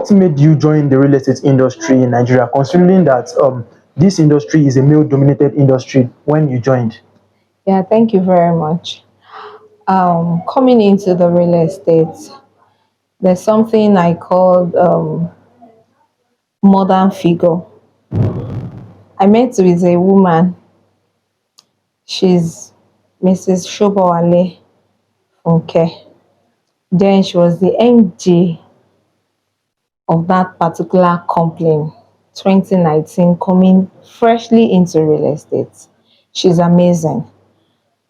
What made you join the real estate industry in Nigeria, considering that this industry is a male-dominated industry when you joined? Yeah, thank you very much. Coming into the real estate, there's something I call modern figure. I met with a woman. She's Mrs. Shobowale Funke. Then she was the MD of that particular company, 2019, coming freshly into real estate. She's amazing.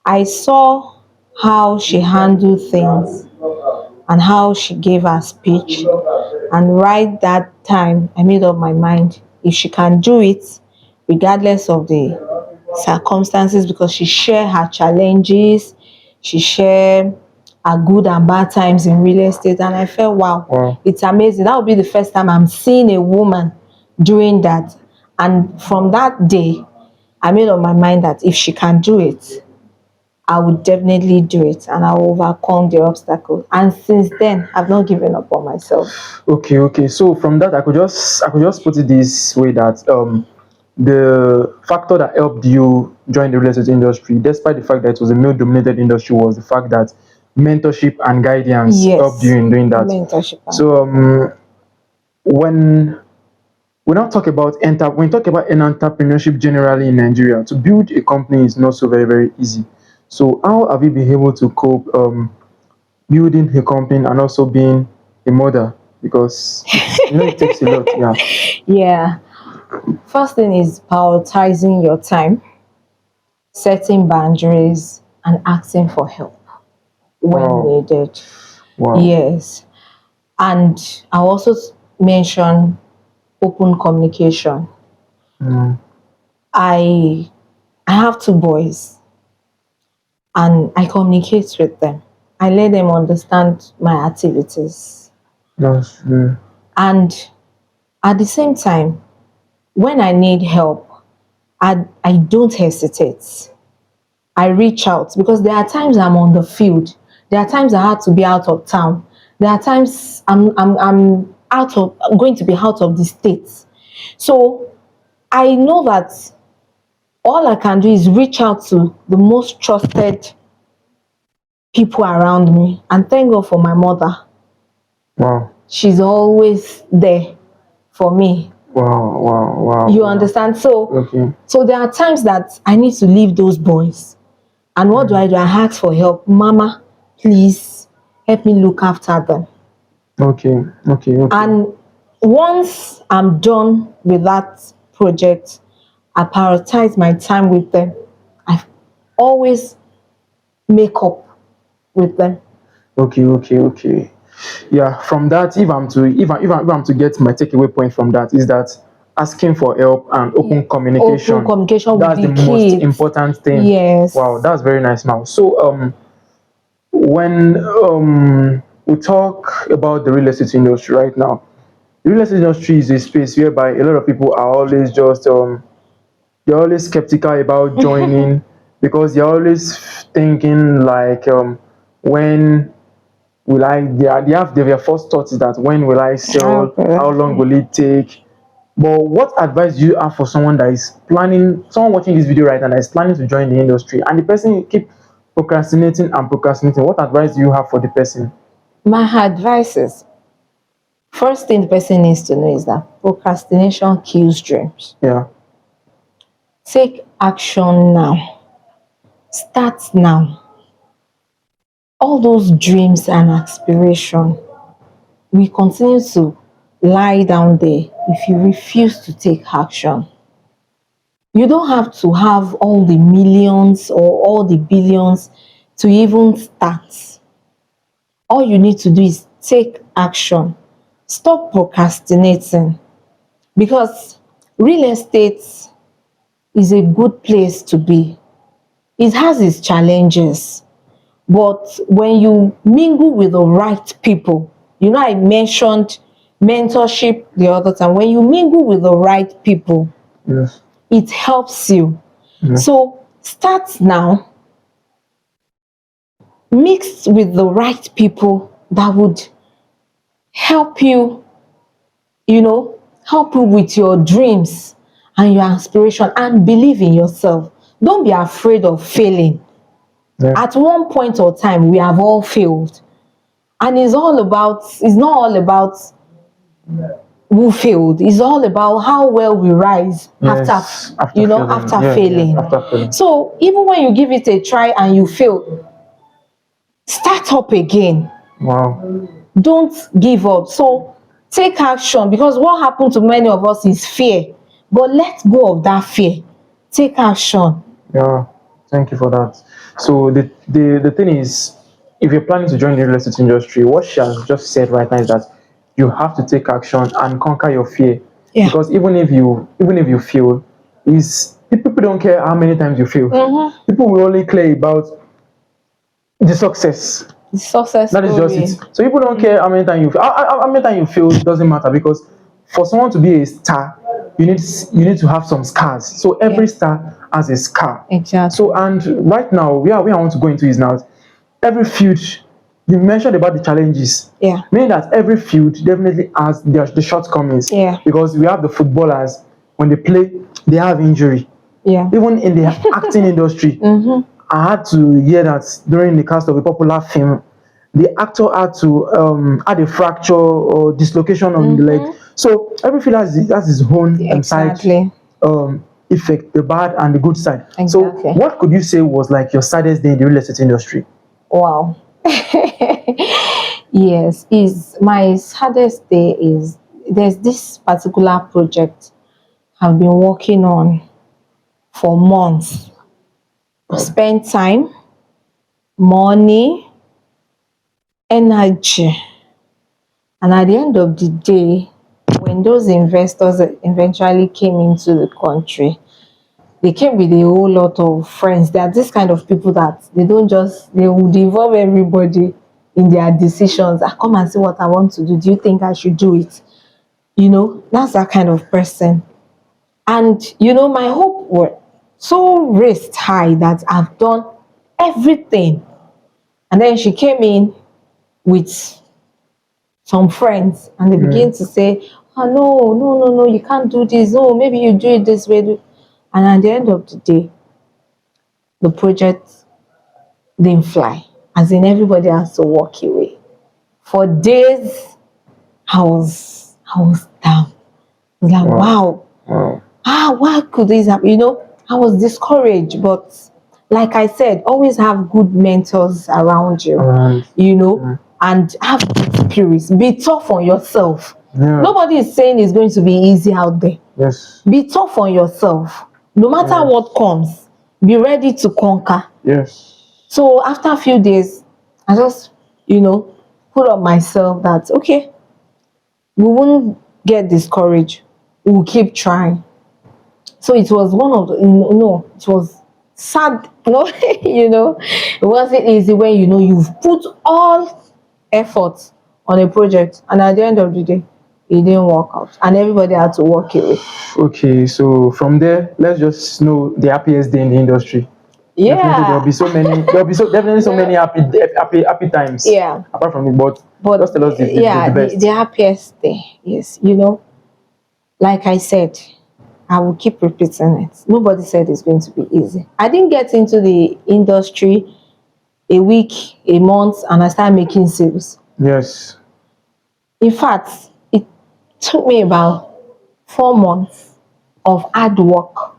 I saw how she handled things and how she gave her speech. And right that time, I made up my mind if she can do it, regardless of the circumstances, because she shared her challenges, she shared her good and bad times in real estate. And I felt, wow, Wow. it's amazing. That would be the first time I'm seeing a woman doing that. And from that day, I made up my mind that if she can do it, I would definitely do it and I will overcome the obstacle. And since then, I've not given up on myself. Okay, okay. So from that, I could just put it this way that the factor that helped you join the real estate industry, despite the fact that it was a male-dominated industry, was the fact that mentorship and guidance helped you Yes, in doing that. mentorship and So guidance. when we now talk about when we talk about an entrepreneurship generally in Nigeria, to build a company is not so very easy. So how have you been able to cope building a company and also being a mother? Because it takes a lot. Yeah. Yeah. First thing is prioritizing your time, setting boundaries, and asking for help when Wow. needed. Wow. Yes. And I also mention open communication. Mm, I I have two boys and I communicate with them. I let them understand my activities. that's And at the same time, when I need help, I don't hesitate. I reach out because there are times I'm on the field. There are times I had to be out of town. There are times I'm going to be out of the state. So I know that all I can do is reach out to the most trusted people around me. And thank God for my mother. wow. She's always there for me. Wow. Wow. Wow. You Wow. understand? So Okay. so there are times that I need to leave those boys. And what do? Mm, I ask for help. Mama, please help me look after them. okay. Okay. Okay. And once I'm done with that project, I prioritize my time with them. I always make up with them. Okay. Okay. Okay. Yeah. From that, if I'm to get my takeaway point from that is that asking for help and Yeah. open Open communication, communication with that's the the most kids. important thing. Wow, Yes. that's very nice now. So when we talk about the real estate industry right now, the real estate industry is a space whereby a lot of people are always just they're always skeptical about joining because they're always thinking like when will I their first thought is that when will I sell, how long Okay. will it take. But what advice do you have for someone that is planning, someone watching this video right now that is planning to join the industry and the person keep procrastinating and procrastinating? What advice do you have for the person? My advice is first thing the person needs to know is that procrastination kills dreams. Yeah. Take action now. Start now. All those dreams and aspiration will continue to lie down there if you refuse to take action. You don't have to have all the millions or all the billions to even start. All you need to do is take action. Stop procrastinating because real estate is a good place to be. It has its challenges, but when you mingle with the right people, I mentioned mentorship the other time. When you mingle with the right people, Yes. it helps you. Yes. So start now, mix with the right people that would help you help you with your dreams and your aspiration, and believe in yourself. Don't be afraid of failing. Yeah. At one point or time, we have all failed. And it's not all about who failed. It's all about how well we rise Yes, after failing. after Yeah, failing. after failing. So even when you give it a try and you fail, start up again. Wow. Don't give up. So take action, because what happened to many of us is fear. But let go of that fear. Take action. Yeah. Thank you for that. So the thing is, if you're planning to join the real estate industry, what she has just said right now is that you have to take action and conquer your fear. Yeah. Because even if you fail, is people don't care how many times you fail. People will only care about the success. The success That is story. just it. So people don't care how many times you fail. How many times you fail, it doesn't matter, because for someone to be a star, you need to have some scars. So every star has a scar. Exactly. So, and right now, where I want to go into is now, every field, you mentioned about the challenges. Yeah. Meaning that every field definitely has the shortcomings. Yeah. Because we have the footballers, when they play, they have injury. Yeah. Even in the acting industry, I had to hear that during the cast of a popular film, the actor had to had a fracture or dislocation on the leg. So every field has his own side Exactly. effect, the bad and the good side. Exactly. So what could you say was like your saddest day in the real estate industry? Wow. Yes, is my saddest day is there's this particular project I've been working on for months. Spend time, money, energy, and at the end of the day, when those investors eventually came into the country, they came with a whole lot of friends. They are this kind of people that they would involve everybody in their decisions. I come and see what I want to do. Do you think I should do it? That's that kind of person. And my hope were so raised high that I've done everything. And then she came in with some friends and they begin to say, oh, no, you can't do this. Oh, maybe you do it this way. And at the end of the day, the project didn't fly. As in, everybody has to walk away. For days, I was down. I was like, wow. Why could this happen? I was discouraged, but like I said, always have good mentors around you, and have good spirits. Be tough on yourself. Yeah. Nobody is saying it's going to be easy out there. Yes. Be tough on yourself. No matter what comes, be ready to conquer. Yes. So after a few days, I just, put on myself that, okay, we won't get discouraged. We'll keep trying. So it was one of the, it was sad, it wasn't easy when, you've put all effort on a project and at the end of the day, it didn't work out and everybody had to walk away. Okay, so from there, let's just know the happiest day in the industry. Yeah. Definitely, there'll be definitely so many happy times. Yeah. Apart from it, but just tell us the best. The happiest day, yes. Like I said, I will keep repeating it. Nobody said it's going to be easy. I didn't get into the industry a week, a month, and I started making sales. Yes. In fact, it took me about 4 months of hard work.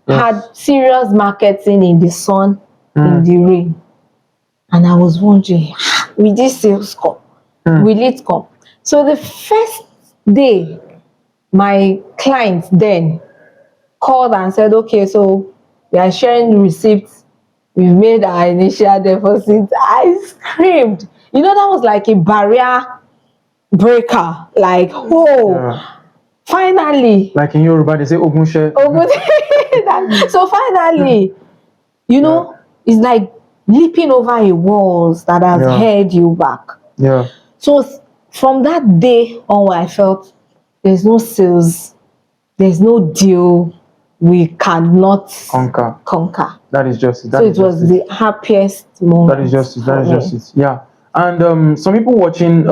Yes. Had serious marketing in the sun, in the rain. And I was wondering, will this sales come? Will it come? So the first day, my client then called and said, okay, so we are sharing receipts. We've made our initial deposit. I screamed. That was like a barrier breaker. Like, finally. Like in Yoruba, they say Ogunse. So finally, it's like leaping over a wall that has held you back. Yeah. So from that day on, I felt there's no sales, there's no deal we cannot conquer. That is just it. So it was the happiest moment. That is just it. Yeah. And some people watching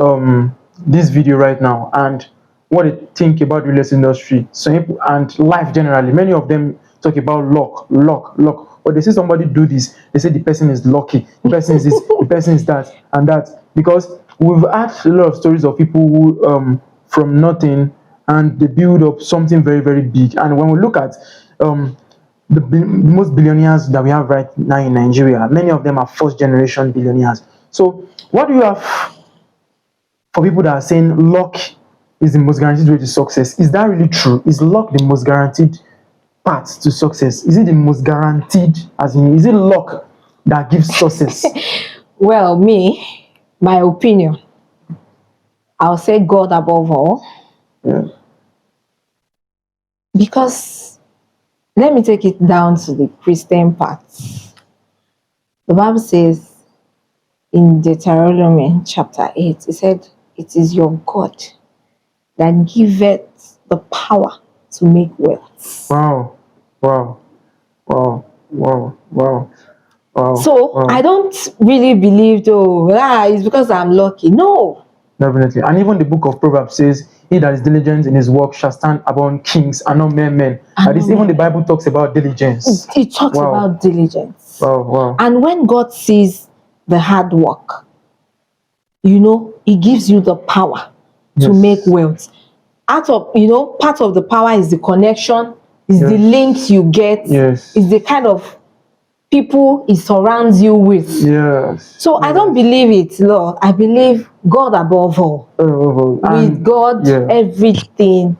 this video right now, and what they think about the real estate industry. Some people and life generally, many of them talk about luck, luck, luck. But they see somebody do this, they say the person is lucky, the person is this, the person is that, and that. Because we've had a lot of stories of people who from nothing and they build up something very, very big. And when we look at most billionaires that we have right now in Nigeria, many of them are first generation billionaires. So, what do you have for people that are saying luck is the most guaranteed way to success? Is that really true? Is luck the most guaranteed path to success? Is it the most guaranteed, as in, is it luck that gives success? Well, my opinion, I'll say God above all. Yeah. Because let me take it down to the Christian part. The Bible says in Deuteronomy chapter 8, it said, "It is your God that giveth the power to make wealth." Wow, wow, wow, wow, wow, wow. So wow. I don't really believe, it's because I'm lucky. No. Definitely. And even the book of Proverbs says, "He that is diligent in his work shall stand upon kings and not mere men." That is, even the Bible talks about diligence. It talks about diligence. Wow, wow. And when God sees the hard work, He gives you the power to make wealth. Part of the power is the connection, is the links you get, is the kind of people it surrounds you with. So I don't believe it, Lord. I believe God above all. With God, everything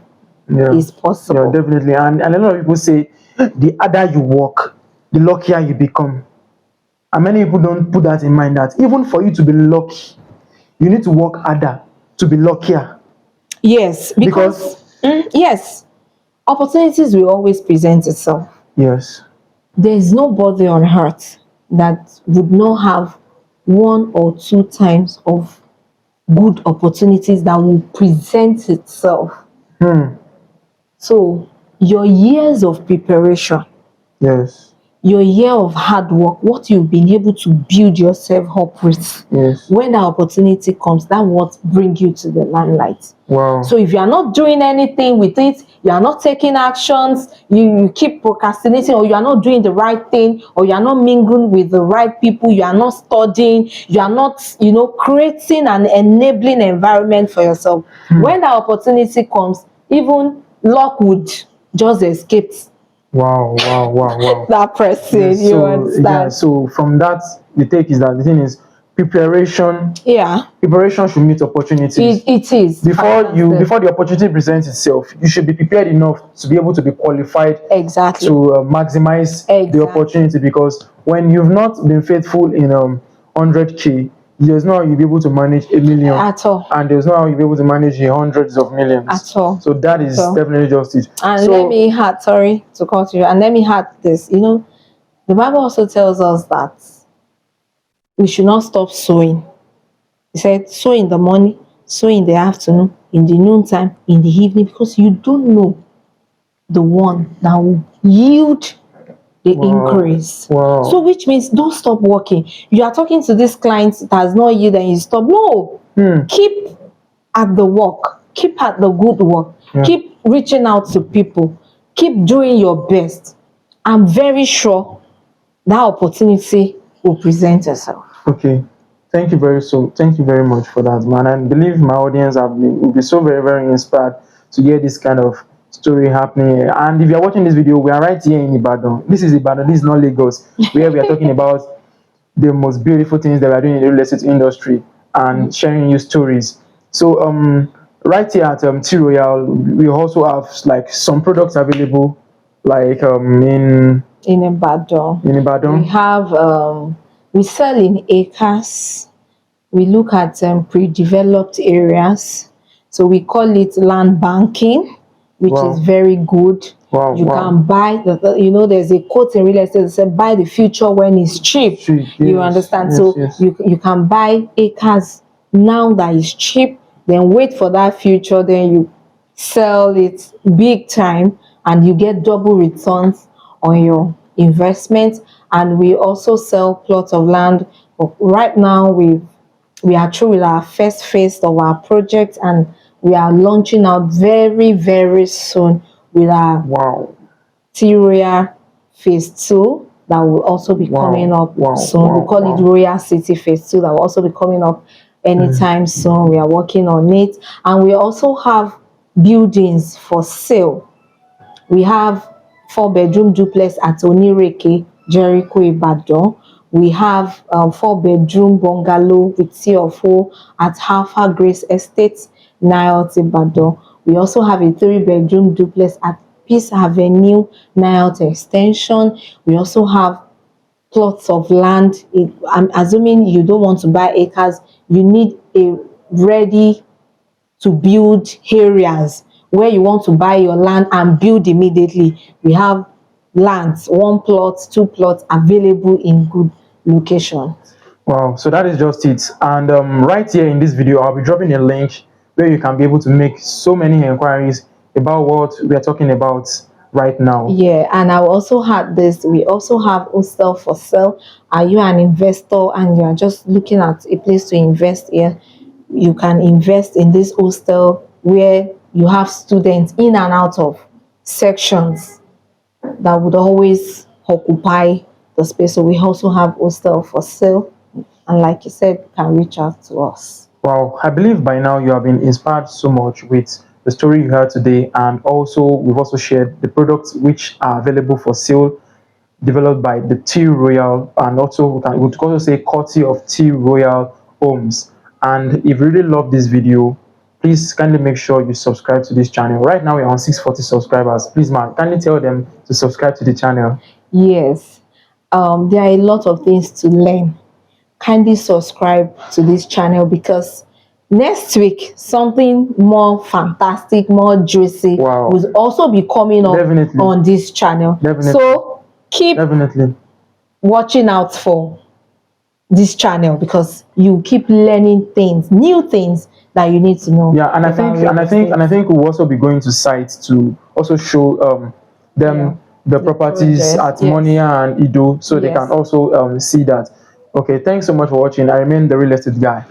is possible. Yeah, definitely. And a lot of people say the harder you work, the luckier you become. And many people don't put that in mind, that even for you to be lucky, you need to work harder to be luckier. Yes, because yes, opportunities will always present itself. Yes. There is nobody on earth that would not have one or two times of good opportunities that will present itself. So your years of preparation, your year of hard work, what you've been able to build yourself up with, when the opportunity comes, that what bring you to the limelight. Wow. So if you are not doing anything with it, you are not taking actions, you keep procrastinating, or you are not doing the right thing, or you are not mingling with the right people, you are not studying, you are not, creating an enabling environment for yourself. When the opportunity comes, even luck would just escape. Wow. That person, you understand? Yeah, so from that, the take is that the thing is preparation. Yeah. Preparation should meet opportunities. It is. Before the opportunity presents itself, you should be prepared enough to be able to be qualified to maximize the opportunity. Because when you've not been faithful in 100K, there's no how you'll be able to manage a million at all, and there's no how you'll be able to manage hundreds of millions at all. So that is definitely just it. And let me add, sorry to cut you, and let me add this. The Bible also tells us that we should not stop sowing. He said, sow in the morning, sow in the afternoon, in the noontime, in the evening, because you don't know the one that will yield the increase. So which means don't stop working. You are talking to this client that has not yielded and you stop. No. Keep at the work. Keep at the good work. Keep reaching out to people. Keep doing your best. I'm very sure that opportunity will present itself. Okay. Thank you very much for that, man. I believe my audience will be so very, very inspired to hear this kind of story happening. And if you're watching this video, we are right here in Ibadan. This is Ibadan, this is not Lagos, where we are talking about the most beautiful things that we are doing in the real estate industry and sharing you stories. So right here at T Royal, we also have like some products available, like in Ibadan. We have we sell in acres. We look at pre-developed areas. So we call it land banking, which is very good. You can buy, there's a quote in real estate that says, buy the future when it's cheap. You understand? You can buy acres now that is cheap, then wait for that future, then you sell it big time and you get double returns on your investment. And we also sell plots of land. Right now we are through with our first phase of our project, and we are launching out very, very soon with our Wow. Royal Phase 2 that will also be coming up soon. We call it Royal City Phase 2 that will also be coming up anytime soon. We are working on it. And we also have buildings for sale. We have 4-bedroom duplex at Onireke, Jericho, Ibadan. We have 4-bedroom bungalow with CFO at Alpha Grace Estate, Niles, Ibadan. We also have a 3-bedroom duplex at Peace Avenue, Niles Extension. We also have plots of land. I'm assuming you don't want to buy acres. You need a ready to build areas where you want to buy your land and build immediately. We have lands, 1 plot, 2 plots available in good location. Wow, so that is just it. And right here in this video, I'll be dropping a link where you can be able to make so many inquiries about what we are talking about right now. Yeah, and I also had this. We also have hostel for sale. Are you an investor and you are just looking at a place to invest here? You can invest in this hostel where you have students in and out of sections that would always occupy the space. So we also have hostel for sale. And like you said, you can reach out to us. Wow, I believe by now you have been inspired so much with the story you heard today, and also we've also shared the products which are available for sale, developed by the T Royal, and also we could also say courtesy of T Royal Homes. And if you really love this video, please kindly make sure you subscribe to this channel. Right now we're on 640 subscribers. Please, man, kindly tell them to subscribe to the channel. Yes, there are a lot of things to learn. Kindly subscribe to this channel because next week something more fantastic, more juicy will also be coming up on this channel. So keep watching out for this channel because you keep learning things, new things that you need to know. Yeah, and I think we'll also be going to sites to also show them the properties at Monia and Ido, so they can also see that. Okay, thanks so much for watching. I remain the real estate guy.